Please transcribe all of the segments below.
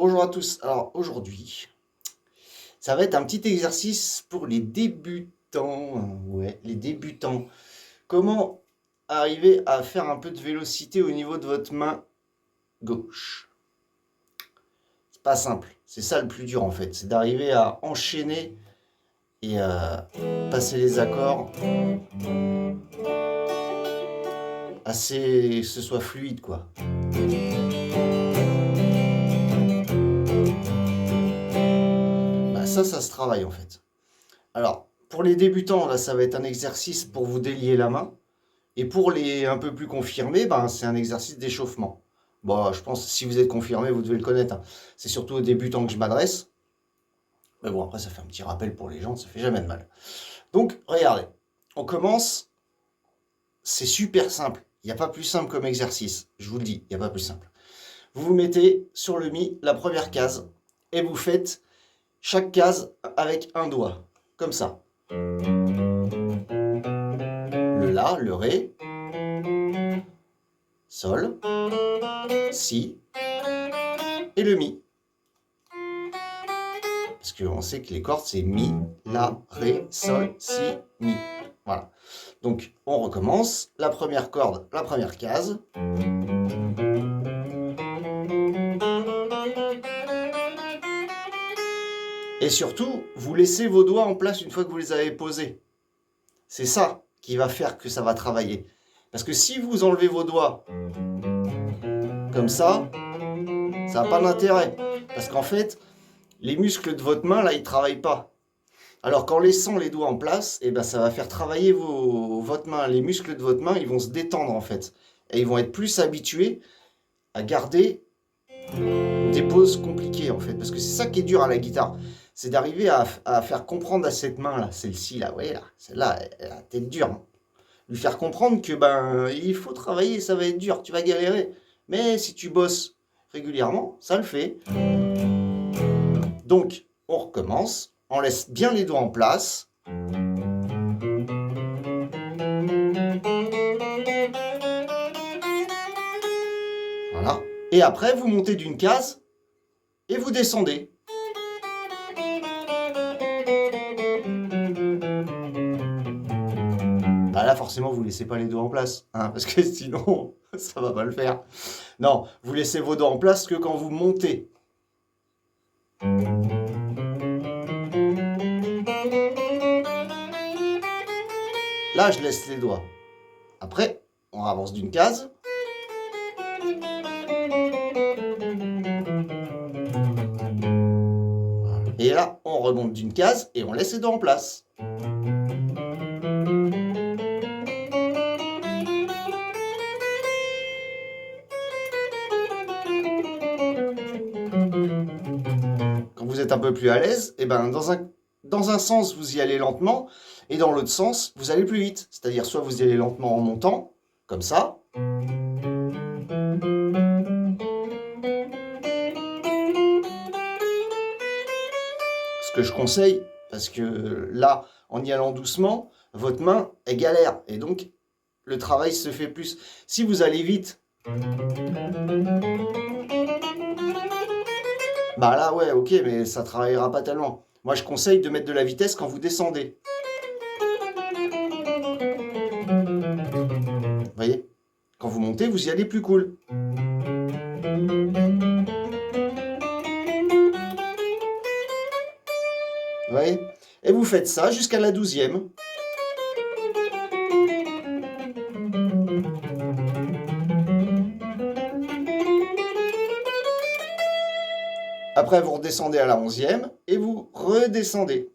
bonjour à tous. Alors aujourd'hui, ça va être un petit exercice pour les débutants. Ouais, les débutants. Comment arriver à faire un peu de vélocité au niveau de votre main gauche? C'est pas simple. C'est ça le plus dur en fait. C'est d'arriver à enchaîner et à passer les accords assez, que ce soit fluide quoi. Bah, ça se travaille en fait. Alors, pour les débutants, là, ça va être un exercice pour vous délier la main. Et pour les un peu plus confirmés, ben, c'est un exercice d'échauffement. Bon, je pense que si vous êtes confirmé, vous devez le connaître, hein. C'est surtout aux débutants que je m'adresse. Mais bon, après, ça fait un petit rappel pour les gens, ça fait jamais de mal. Donc, regardez, on commence. C'est super simple. Il n'y a pas plus simple comme exercice. Je vous le dis, il n'y a pas plus simple. Vous vous mettez sur le mi, la première case, et vous faites chaque case avec un doigt, comme ça. Le la, le ré, sol, si et le mi. Parce qu'on sait que les cordes c'est mi, la, ré, sol, si, mi. Voilà. Donc on recommence. La première corde, la première case. Et surtout, vous laissez vos doigts en place une fois que vous les avez posés. C'est ça qui va faire que ça va travailler. Parce que si vous enlevez vos doigts comme ça n'a pas d'intérêt. Parce qu'en fait, les muscles de votre main, là, ils ne travaillent pas. Alors qu'en laissant les doigts en place, eh ben, ça va faire travailler votre main. Les muscles de votre main, ils vont se détendre en fait. Et ils vont être plus habitués à garder des pauses compliquées en fait. Parce que c'est ça qui est dur à la guitare. C'est d'arriver à faire comprendre à cette main-là, celle-ci, là, ouais, là, celle-là, elle a la tête dure. Hein. Lui faire comprendre que ben il faut travailler, ça va être dur, tu vas galérer. Mais si tu bosses régulièrement, ça le fait. Donc, on recommence. On laisse bien les doigts en place. Voilà. Et après, vous montez d'une case et vous descendez. Bah là, forcément, vous ne laissez pas les doigts en place, hein, parce que sinon, ça va pas le faire. Non, vous laissez vos doigts en place que quand vous montez. Là, je laisse les doigts. Après, on avance d'une case. Et là, on remonte d'une case et on laisse les doigts en place. Quand vous êtes un peu plus à l'aise, et ben dans un sens, vous y allez lentement, et dans l'autre sens, vous allez plus vite. C'est-à-dire, soit vous y allez lentement en montant, comme ça. Ce que je conseille, parce que là, en y allant doucement, votre main, elle galère, et donc, le travail se fait plus. Si vous allez vite, bah là, ouais, ok, mais ça travaillera pas tellement. Moi, je conseille de mettre de la vitesse quand vous descendez. Vous voyez? Quand vous montez, vous y allez plus cool. Vous voyez? Et vous faites ça jusqu'à la 12e. Après, vous redescendez à la 11e et vous redescendez.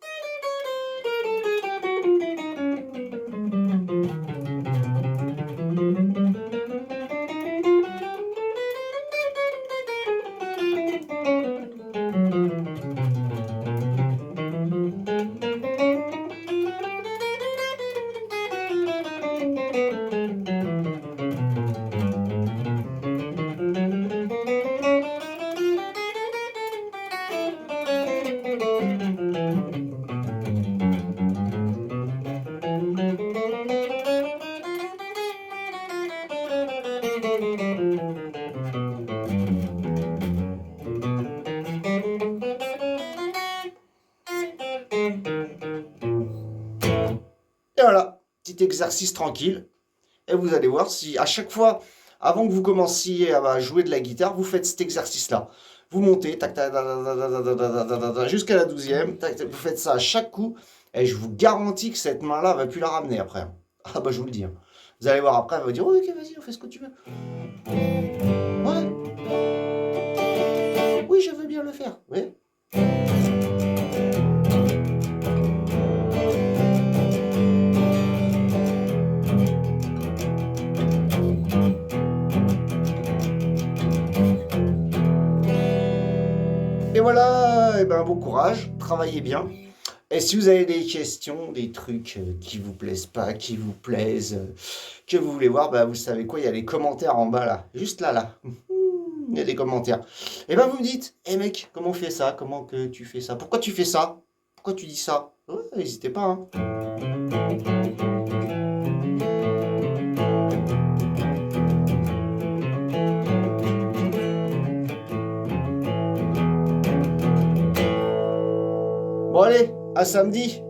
petit exercice tranquille. Et vous allez voir si à chaque fois, avant que vous commenciez à jouer de la guitare, vous faites cet exercice-là. Vous montez, tac, tac, tac, tac, tac, tac, tac, tac, tac, jusqu'à la 12e, tac, tac, vous faites ça à chaque coup, et je vous garantis que cette main-là va plus la ramener après. Ah bah je vous le dis. Vous allez voir après, elle va dire oh, ok, vas-y, on fait ce que tu veux. Ouais. Oui, je veux bien le faire. Oui. Et voilà, et ben bon courage, travaillez bien. Et si vous avez des questions, des trucs qui vous plaisent pas, qui vous plaisent, que vous voulez voir, bah vous savez quoi, il y a les commentaires en bas là, juste là là. Il y a des commentaires. Et ben vous me dites, hé mec, comment on fait ça? Comment que tu fais ça? Pourquoi tu fais ça? Pourquoi tu dis ça? Ouais, n'hésitez pas, hein. Bon allez, à samedi.